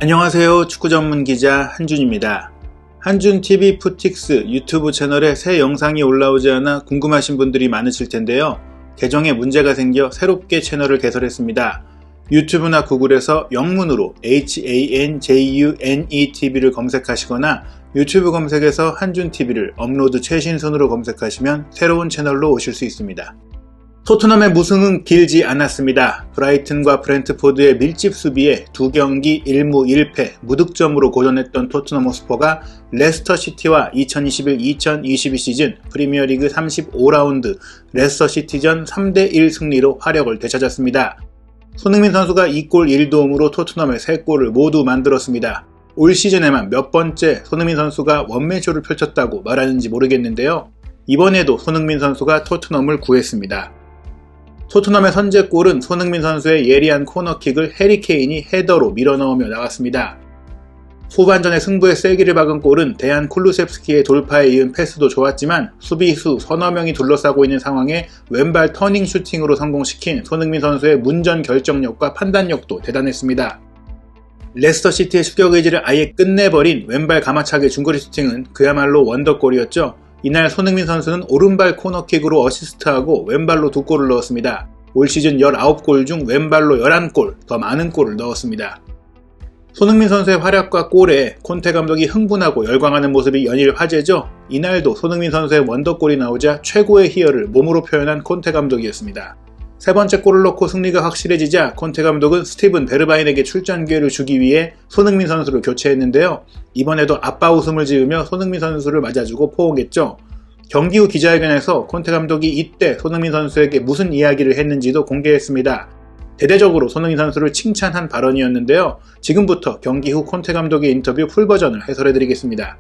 안녕하세요. 축구 전문 기자 한준입니다. 한준TV 푸틱스 유튜브 채널에 새 영상이 올라오지 않아 궁금하신 분들이 많으실 텐데요. 계정에 문제가 생겨 새롭게 채널을 개설했습니다. 유튜브나 구글에서 영문으로 HANJUNETV를 검색하시거나 유튜브 검색에서 한준TV를 업로드 최신순으로 검색하시면 새로운 채널로 오실 수 있습니다. 토트넘의 무승은 길지 않았습니다. 브라이튼과 브렌트포드의 밀집 수비에 2경기 1무 1패 무득점으로 고전했던 토트넘 호스퍼가 레스터시티와 2021-2022 시즌 프리미어리그 35라운드 레스터시티전 3대1 승리로 화력을 되찾았습니다. 손흥민 선수가 2골 1도움으로 토트넘의 3골을 모두 만들었습니다. 올 시즌에만 몇 번째 손흥민 선수가 원맨쇼를 펼쳤다고 말하는지 모르겠는데요. 이번에도 손흥민 선수가 토트넘을 구했습니다. 토트넘의 선제골은 손흥민 선수의 예리한 코너킥을 해리 케인이 헤더로 밀어넣으며 나갔습니다. 후반전에 승부의 쐐기를 박은 골은 데얀 쿨루셉스키의 돌파에 이은 패스도 좋았지만 수비수 서너 명이 둘러싸고 있는 상황에 왼발 터닝 슈팅으로 성공시킨 손흥민 선수의 문전 결정력과 판단력도 대단했습니다. 레스터시티의 추격 의지를 아예 끝내버린 왼발 가마차기 중거리 슈팅은 그야말로 원더골이었죠. 이날 손흥민 선수는 오른발 코너킥으로 어시스트하고 왼발로 2골을 넣었습니다. 올 시즌 19골 중 왼발로 11골, 더 많은 골을 넣었습니다. 손흥민 선수의 활약과 골에 콘테 감독이 흥분하고 열광하는 모습이 연일 화제죠. 이날도 손흥민 선수의 원더골이 나오자 최고의 희열을 몸으로 표현한 콘테 감독이었습니다. 세 번째 골을 넣고 승리가 확실해지자 콘테 감독은 스티븐 베르바인에게 출전 기회를 주기 위해 손흥민 선수를 교체했는데요. 이번에도 아빠 웃음을 지으며 손흥민 선수를 맞아주고 포옹했죠. 경기 후 기자회견에서 콘테 감독이 이때 손흥민 선수에게 무슨 이야기를 했는지도 공개했습니다. 대대적으로 손흥민 선수를 칭찬한 발언이었는데요. 지금부터 경기 후 콘테 감독의 인터뷰 풀버전을 해설해드리겠습니다.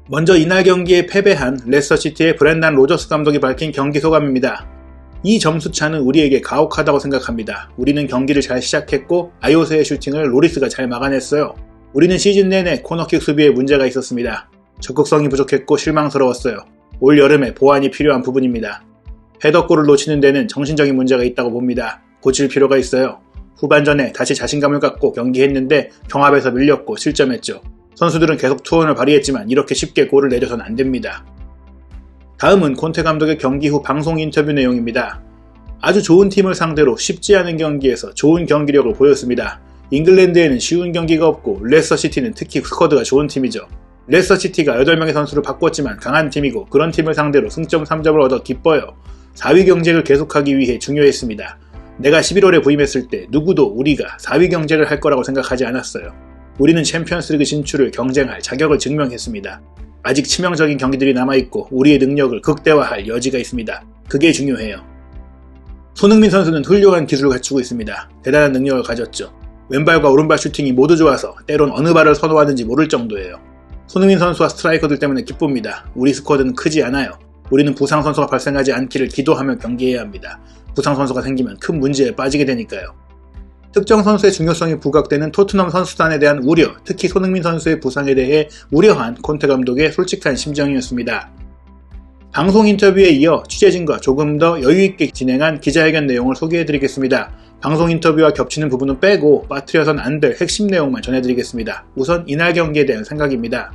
먼저 이날 경기에 패배한 레스터시티의 브렌단 로저스 감독이 밝힌 경기 소감입니다. 이 점수차는 우리에게 가혹하다고 생각합니다. 우리는 경기를 잘 시작했고 아요세의 슈팅을 로리스가 잘 막아냈어요. 우리는 시즌 내내 코너킥 수비에 문제가 있었습니다. 적극성이 부족했고 실망스러웠어요. 올 여름에 보완이 필요한 부분입니다. 헤더골을 놓치는 데는 정신적인 문제가 있다고 봅니다. 고칠 필요가 있어요. 후반전에 다시 자신감을 갖고 경기했는데 경합에서 밀렸고 실점했죠. 선수들은 계속 투혼을 발휘했지만 이렇게 쉽게 골을 내줘서는 안 됩니다. 다음은 콘테 감독의 경기 후 방송 인터뷰 내용입니다. 아주 좋은 팀을 상대로 쉽지 않은 경기에서 좋은 경기력을 보였습니다. 잉글랜드에는 쉬운 경기가 없고 레스터시티는 특히 스쿼드가 좋은 팀이죠. 레스터시티가 8명의 선수를 바꿨지만 강한 팀이고 그런 팀을 상대로 승점 3점을 얻어 기뻐요. 4위 경쟁을 계속하기 위해 중요했습니다. 내가 11월에 부임했을 때 누구도 우리가 4위 경쟁을 할 거라고 생각하지 않았어요. 우리는 챔피언스리그 진출을 경쟁할 자격을 증명했습니다. 아직 치명적인 경기들이 남아있고 우리의 능력을 극대화할 여지가 있습니다. 그게 중요해요. 손흥민 선수는 훌륭한 기술을 갖추고 있습니다. 대단한 능력을 가졌죠. 왼발과 오른발 슈팅이 모두 좋아서 때론 어느 발을 선호하는지 모를 정도예요. 손흥민 선수와 스트라이커들 때문에 기쁩니다. 우리 스쿼드는 크지 않아요. 우리는 부상 선수가 발생하지 않기를 기도하며 경기해야 합니다. 부상 선수가 생기면 큰 문제에 빠지게 되니까요. 특정 선수의 중요성이 부각되는 토트넘 선수단에 대한 우려, 특히 손흥민 선수의 부상에 대해 우려한 콘테 감독의 솔직한 심정이었습니다. 방송 인터뷰에 이어 취재진과 조금 더 여유있게 진행한 기자회견 내용을 소개해드리겠습니다. 방송 인터뷰와 겹치는 부분은 빼고 빠뜨려선 안 될 핵심 내용만 전해드리겠습니다. 우선 이날 경기에 대한 생각입니다.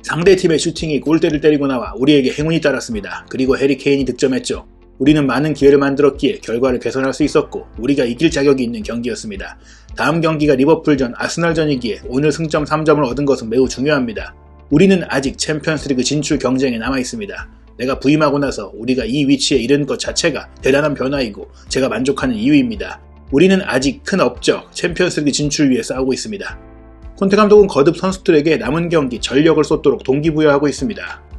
상대팀의 슈팅이 골대를 때리고 나와 우리에게 행운이 따랐습니다. 그리고 해리 케인이 득점했죠. 우리는 많은 기회를 만들었기에 결과를 개선할 수 있었고 우리가 이길 자격이 있는 경기였습니다. 다음 경기가 리버풀전, 아스널전이기에 오늘 승점 3점을 얻은 것은 매우 중요합니다. 우리는 아직 챔피언스리그 진출 경쟁에 남아있습니다. 내가 부임하고 나서 우리가 이 위치에 이른 것 자체가 대단한 변화이고 제가 만족하는 이유입니다. 우리는 아직 큰 업적, 챔피언스리그 진출 위해 싸우고 있습니다. 콘테 감독은 거듭 선수들에게 남은 경기 전력을 쏟도록 동기부여하고 있습니다.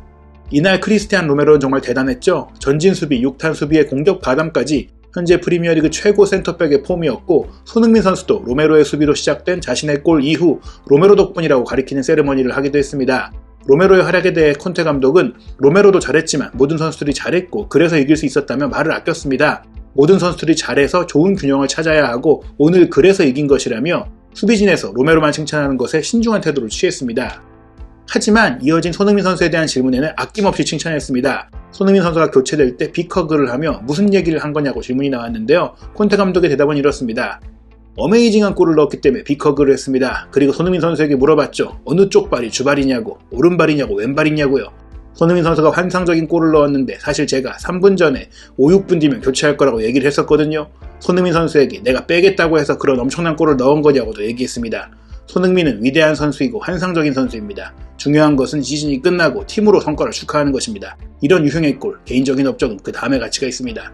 이날 크리스티안 로메로는 정말 대단했죠. 전진 수비, 6탄 수비의 공격 가담까지 현재 프리미어리그 최고 센터백의 폼이었고 손흥민 선수도 로메로의 수비로 시작된 자신의 골 이후 로메로 덕분이라고 가리키는 세레머니를 하기도 했습니다. 로메로의 활약에 대해 콘테 감독은 로메로도 잘했지만 모든 선수들이 잘했고 그래서 이길 수 있었다며 말을 아꼈습니다. 모든 선수들이 잘해서 좋은 균형을 찾아야 하고 오늘 그래서 이긴 것이라며 수비진에서 로메로만 칭찬하는 것에 신중한 태도를 취했습니다. 하지만 이어진 손흥민 선수에 대한 질문에는 아낌없이 칭찬했습니다. 손흥민 선수가 교체될 때 빅허그를 하며 무슨 얘기를 한 거냐고 질문이 나왔는데요. 콘테 감독의 대답은 이렇습니다. 어메이징한 골을 넣었기 때문에 빅허그를 했습니다. 그리고 손흥민 선수에게 물어봤죠. 어느 쪽 발이 주발이냐고, 오른발이냐고, 왼발이냐고요. 손흥민 선수가 환상적인 골을 넣었는데 사실 제가 3분 전에 5, 6분 뒤면 교체할 거라고 얘기를 했었거든요. 손흥민 선수에게 내가 빼겠다고 해서 그런 엄청난 골을 넣은 거냐고도 얘기했습니다. 손흥민은 위대한 선수이고 환상적인 선수입니다. 중요한 것은 시즌이 끝나고 팀으로 성과를 축하하는 것입니다. 이런 유형의 골, 개인적인 업적은 그 다음에 가치가 있습니다.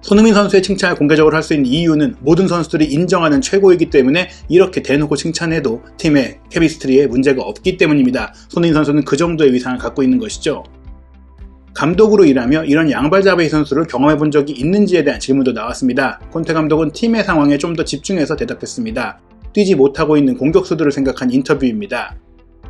손흥민 선수의 칭찬을 공개적으로 할 수 있는 이유는 모든 선수들이 인정하는 최고이기 때문에 이렇게 대놓고 칭찬해도 팀의 케미스트리에 문제가 없기 때문입니다. 손흥민 선수는 그 정도의 위상을 갖고 있는 것이죠. 감독으로 일하며 이런 양발잡이 선수를 경험해 본 적이 있는지에 대한 질문도 나왔습니다. 콘테 감독은 팀의 상황에 좀 더 집중해서 대답했습니다. 뛰지 못하고 있는 공격수들을 생각한 인터뷰입니다.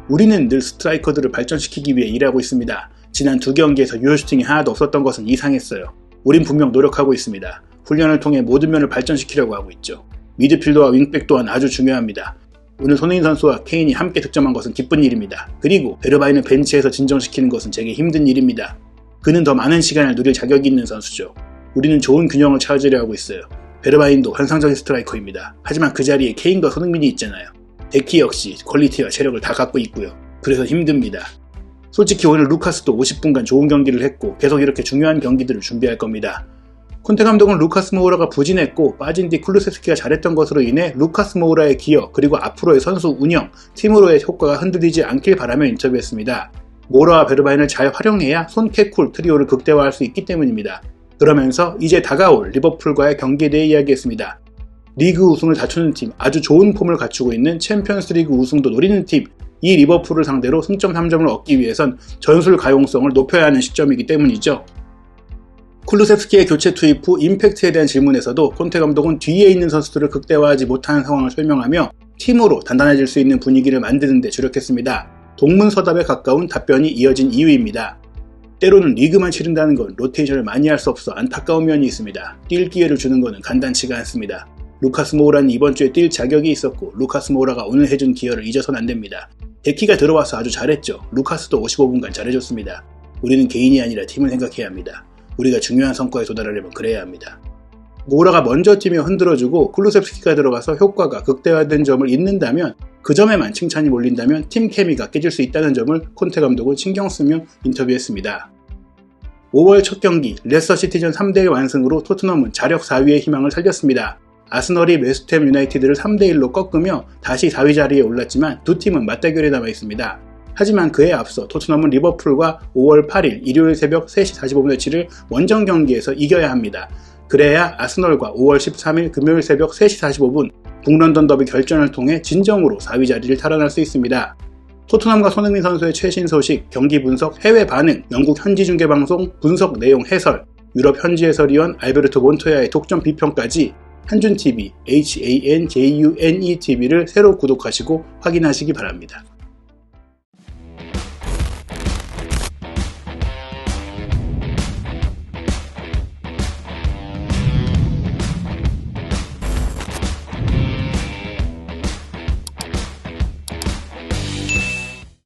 우리는 늘 스트라이커들을 발전시키기 위해 일하고 있습니다. 지난 2경기에서 유효슈팅이 하나도 없었던 것은 이상했어요. 우린 분명 노력하고 있습니다. 훈련을 통해 모든 면을 발전시키려고 하고 있죠. 미드필더와 윙백 또한 아주 중요합니다. 오늘 손흥민 선수와 케인이 함께 득점한 것은 기쁜 일입니다. 그리고 베르바인을 벤치에서 진정시키는 것은 제게 힘든 일입니다. 그는 더 많은 시간을 누릴 자격이 있는 선수죠. 우리는 좋은 균형을 찾으려 하고 있어요. 베르바인도 환상적인 스트라이커입니다. 하지만 그 자리에 케인과 손흥민이 있잖아요. 데키 역시 퀄리티와 체력을 다 갖고 있고요. 그래서 힘듭니다. 솔직히 오늘 루카스도 50분간 좋은 경기를 했고 계속 이렇게 중요한 경기들을 준비할 겁니다. 콘테 감독은 루카스 모우라가 부진했고 빠진 뒤 쿨루세스키가 잘했던 것으로 인해 루카스 모우라의 기여 그리고 앞으로의 선수 운영, 팀으로의 효과가 흔들리지 않길 바라며 인터뷰했습니다. 모우라와 베르바인을 잘 활용해야 손캐쿨 트리오를 극대화할 수 있기 때문입니다. 그러면서 이제 다가올 리버풀과의 경기에 대해 이야기했습니다. 리그 우승을 다투는 팀, 아주 좋은 폼을 갖추고 있는 챔피언스 리그 우승도 노리는 팀, 이 리버풀을 상대로 승점 3점을 얻기 위해선 전술 가용성을 높여야 하는 시점이기 때문이죠. 쿨루셉스키의 교체 투입 후 임팩트에 대한 질문에서도 콘테 감독은 뒤에 있는 선수들을 극대화하지 못하는 상황을 설명하며 팀으로 단단해질 수 있는 분위기를 만드는 데 주력했습니다. 동문서답에 가까운 답변이 이어진 이유입니다. 때로는 리그만 치른다는 건 로테이션을 많이 할 수 없어 안타까운 면이 있습니다. 뛸 기회를 주는 것은 간단치가 않습니다. 루카스 모우라는 이번 주에 뛸 자격이 있었고 루카스 모우라가 오늘 해준 기여를 잊어서는 안됩니다. 데키가 들어와서 아주 잘했죠. 루카스도 55분간 잘해줬습니다. 우리는 개인이 아니라 팀을 생각해야 합니다. 우리가 중요한 성과에 도달하려면 그래야 합니다. 모우라가 먼저 뛰며 흔들어주고 쿨루셉스키가 들어가서 효과가 극대화된 점을 잊는다면 그 점에만 칭찬이 몰린다면 팀 케미가 깨질 수 있다는 점을 콘테 감독은 신경 쓰며 인터뷰했습니다. 5월 첫 경기 레스터 시티전 3대1 완승으로 토트넘은 자력 4위의 희망을 살렸습니다. 아스널이 웨스트햄 유나이티드를 3대1로 꺾으며 다시 4위 자리에 올랐지만 두 팀은 맞대결에 남아있습니다. 하지만 그에 앞서 토트넘은 리버풀과 5월 8일 일요일 새벽 3시 45분에 치를 원정 경기에서 이겨야 합니다. 그래야 아스널과 5월 13일 금요일 새벽 3시 45분 북런던 더비 결전을 통해 진정으로 4위 자리를 탈환할 수 있습니다. 토트넘과 손흥민 선수의 최신 소식, 경기 분석, 해외 반응, 영국 현지 중계 방송, 분석 내용 해설, 유럽 현지 해설위원 알베르토 몬토야의 독점 비평까지 한준TV, HANJUNETV를 새로 구독하시고 확인하시기 바랍니다.